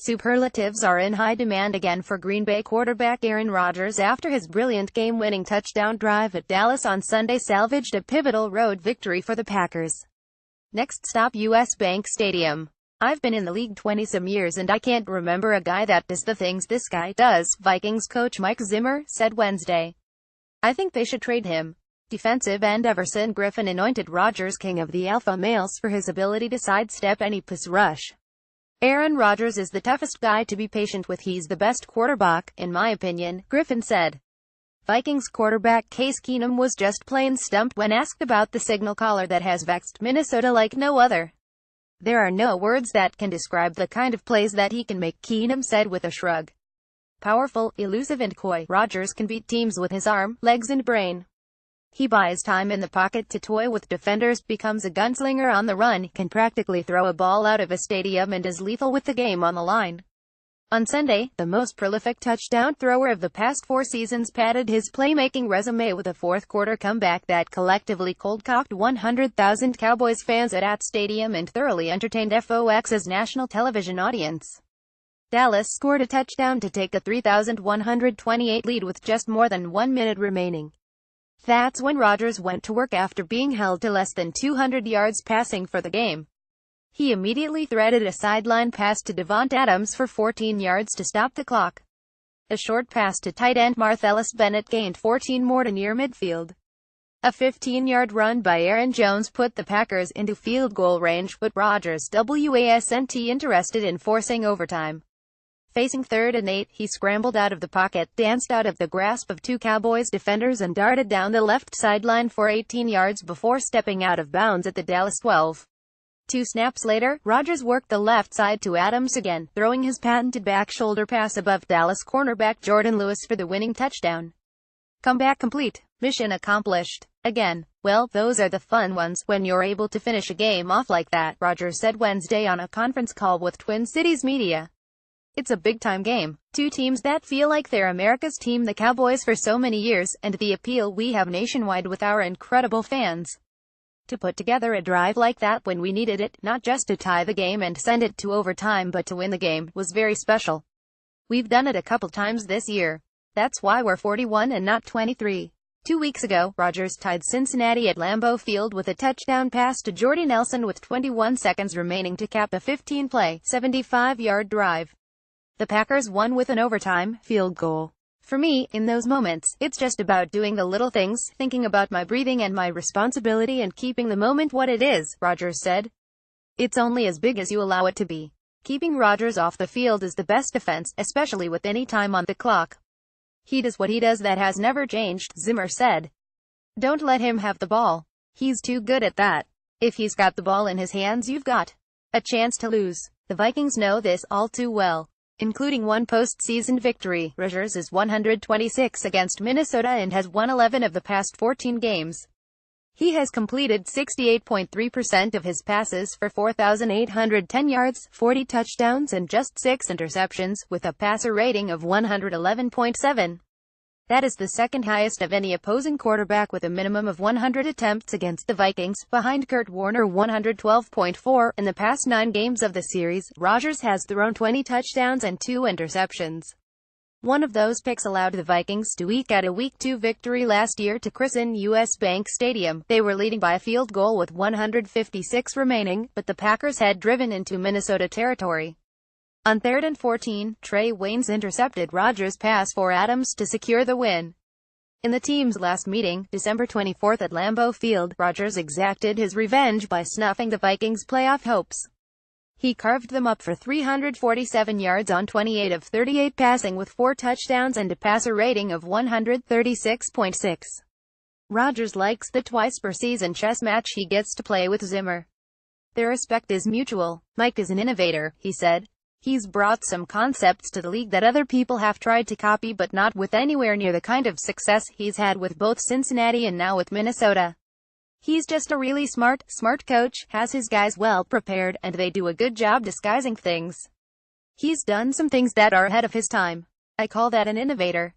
Superlatives are in high demand again for Green Bay quarterback Aaron Rodgers after his brilliant game-winning touchdown drive at Dallas on Sunday salvaged a pivotal road victory for the Packers. Next stop, US Bank Stadium. "I've been in the league 20-some years and I can't remember a guy that does the things this guy does," Vikings coach Mike Zimmer said Wednesday. "I think they should trade him." Defensive end Everson Griffin anointed Rodgers king of the alpha males for his ability to sidestep any pass rush. "Aaron Rodgers is the toughest guy to be patient with. He's the best quarterback, in my opinion," Griffin said. Vikings quarterback Case Keenum was just plain stumped when asked about the signal caller that has vexed Minnesota like no other. "There are no words that can describe the kind of plays that he can make," Keenum said with a shrug. "Powerful, elusive and coy, Rodgers can beat teams with his arm, legs and brain. He buys time in the pocket to toy with defenders, becomes a gunslinger on the run, can practically throw a ball out of a stadium and is lethal with the game on the line." On Sunday, the most prolific touchdown thrower of the past 4 seasons padded his playmaking resume with a fourth-quarter comeback that collectively cold-cocked 100,000 Cowboys fans at stadium and thoroughly entertained Fox's national television audience. Dallas scored a touchdown to take a 3,128 lead with just more than 1 minute remaining. That's when Rodgers went to work after being held to less than 200 yards passing for the game. He immediately threaded a sideline pass to Davante Adams for 14 yards to stop the clock. A short pass to tight end Martellus Bennett gained 14 more to near midfield. A 15-yard run by Aaron Jones put the Packers into field goal range, but Rodgers wasn't interested in forcing overtime. Facing 3rd and 8, he scrambled out of the pocket, danced out of the grasp of 2 Cowboys defenders and darted down the left sideline for 18 yards before stepping out of bounds at the Dallas 12. 2 snaps later, Rodgers worked the left side to Adams again, throwing his patented back shoulder pass above Dallas cornerback Jordan Lewis for the winning touchdown. "Comeback complete. Mission accomplished. Again. Well, those are the fun ones, when you're able to finish a game off like that," Rodgers said Wednesday on a conference call with Twin Cities media. "It's a big-time game. 2 teams that feel like they're America's team, the Cowboys, for so many years, and the appeal we have nationwide with our incredible fans. To put together a drive like that when we needed it, not just to tie the game and send it to overtime but to win the game, was very special. We've done it a couple times this year. That's why we're 41 and not 23. 2 weeks ago, Rodgers tied Cincinnati at Lambeau Field with a touchdown pass to Jordy Nelson with 21 seconds remaining to cap a 15-play, 75-yard drive. The Packers won with an overtime field goal. "For me, in those moments, it's just about doing the little things, thinking about my breathing and my responsibility and keeping the moment what it is," Rodgers said. "It's only as big as you allow it to be. Keeping Rodgers off the field is the best defense, especially with any time on the clock. He does what he does, that has never changed," Zimmer said. "Don't let him have the ball. He's too good at that. If he's got the ball in his hands, you've got a chance to lose." The Vikings know this all too well. Including one postseason victory, Rodgers is 126 against Minnesota and has won 11 of the past 14 games. He has completed 68.3% of his passes for 4,810 yards, 40 touchdowns and just 6 interceptions, with a passer rating of 111.7. That is the second highest of any opposing quarterback with a minimum of 100 attempts against the Vikings, behind Kurt Warner 112.4. In the past 9 games of the series, Rodgers has thrown 20 touchdowns and 2 interceptions. One of those picks allowed the Vikings to eke out a Week 2 victory last year to christen US Bank Stadium. They were leading by a field goal with 156 remaining, but the Packers had driven into Minnesota territory. On 3rd and 14, Trey Waynes intercepted Rodgers' pass for Adams to secure the win. In the team's last meeting, December 24 at Lambeau Field, Rodgers exacted his revenge by snuffing the Vikings' playoff hopes. He carved them up for 347 yards on 28 of 38 passing with 4 touchdowns and a passer rating of 136.6. Rodgers likes the twice-per-season chess match he gets to play with Zimmer. "Their respect is mutual. Mike is an innovator," he said. "He's brought some concepts to the league that other people have tried to copy but not with anywhere near the kind of success he's had with both Cincinnati and now with Minnesota. He's just a really smart coach, has his guys well prepared, and they do a good job disguising things. He's done some things that are ahead of his time. I call that an innovator."